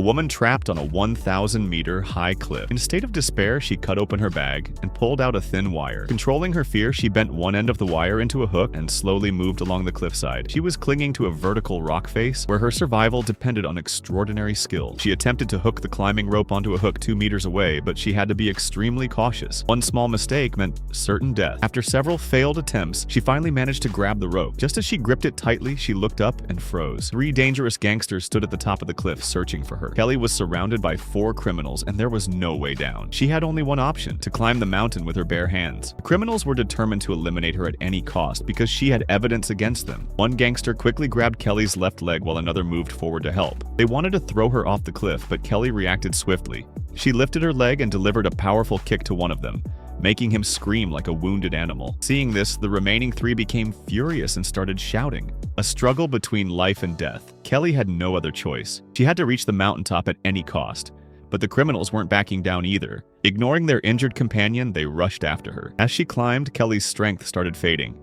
A woman trapped on a 1,000-meter high cliff. In a state of despair, she cut open her bag and pulled out a thin wire. Controlling her fear, she bent one end of the wire into a hook and slowly moved along the cliffside. She was clinging to a vertical rock face where her survival depended on extraordinary skill. She attempted to hook the climbing rope onto a hook 2 meters away, but she had to be extremely cautious. One small mistake meant certain death. After several failed attempts, she finally managed to grab the rope. Just as she gripped it tightly, she looked up and froze. 3 dangerous gangsters stood at the top of the cliff searching for her. Kelly was surrounded by 4 criminals, and there was no way down. She had only one option: to climb the mountain with her bare hands. The criminals were determined to eliminate her at any cost because she had evidence against them. One gangster quickly grabbed Kelly's left leg while another moved forward to help. They wanted to throw her off the cliff, but Kelly reacted swiftly. She lifted her leg and delivered a powerful kick to one of them, making him scream like a wounded animal. Seeing this, the remaining 3 became furious and started shouting. A struggle between life and death. Kelly had no other choice. She had to reach the mountaintop at any cost. But the criminals weren't backing down either. Ignoring their injured companion, they rushed after her. As she climbed, Kelly's strength started fading.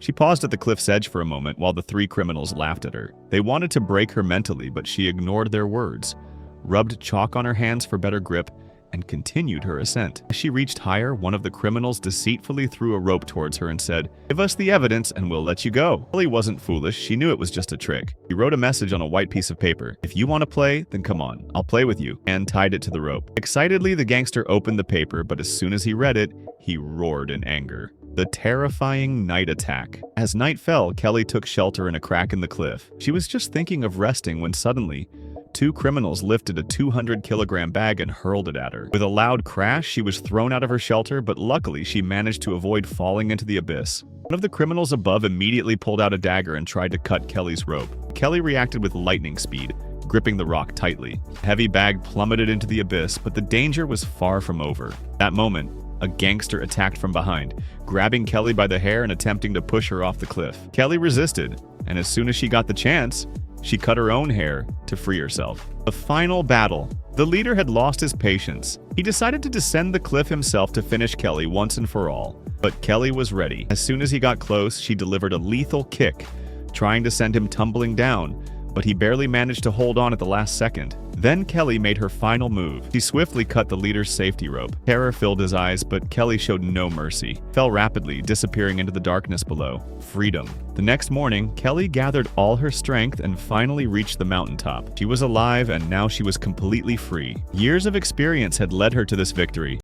She paused at the cliff's edge for a moment while the 3 criminals laughed at her. They wanted to break her mentally, but she ignored their words, rubbed chalk on her hands for better grip, and continued her ascent. As she reached higher, one of the criminals deceitfully threw a rope towards her and said, "Give us the evidence and we'll let you go." Kelly wasn't foolish. She knew it was just a trick. He wrote a message on a white piece of paper. "If you want to play, then come on. I'll play with you," and tied it to the rope. Excitedly, the gangster opened the paper, but as soon as he read it, he roared in anger. The terrifying night attack. As night fell, Kelly took shelter in a crack in the cliff. She was just thinking of resting when suddenly, 2 criminals lifted a 200-kilogram bag and hurled it at her. With a loud crash, she was thrown out of her shelter, but luckily she managed to avoid falling into the abyss. One of the criminals above immediately pulled out a dagger and tried to cut Kelly's rope. Kelly reacted with lightning speed, gripping the rock tightly. The heavy bag plummeted into the abyss, but the danger was far from over. That moment, a gangster attacked from behind, grabbing Kelly by the hair and attempting to push her off the cliff. Kelly resisted, and as soon as she got the chance, she cut her own hair to free herself. The final battle. The leader had lost his patience. He decided to descend the cliff himself to finish Kelly once and for all. But Kelly was ready. As soon as he got close, she delivered a lethal kick, trying to send him tumbling down, but he barely managed to hold on at the last second. Then Kelly made her final move. She swiftly cut the leader's safety rope. Terror filled his eyes, but Kelly showed no mercy. Fell rapidly, disappearing into the darkness below. Freedom. The next morning, Kelly gathered all her strength and finally reached the mountaintop. She was alive, and now she was completely free. Years of experience had led her to this victory.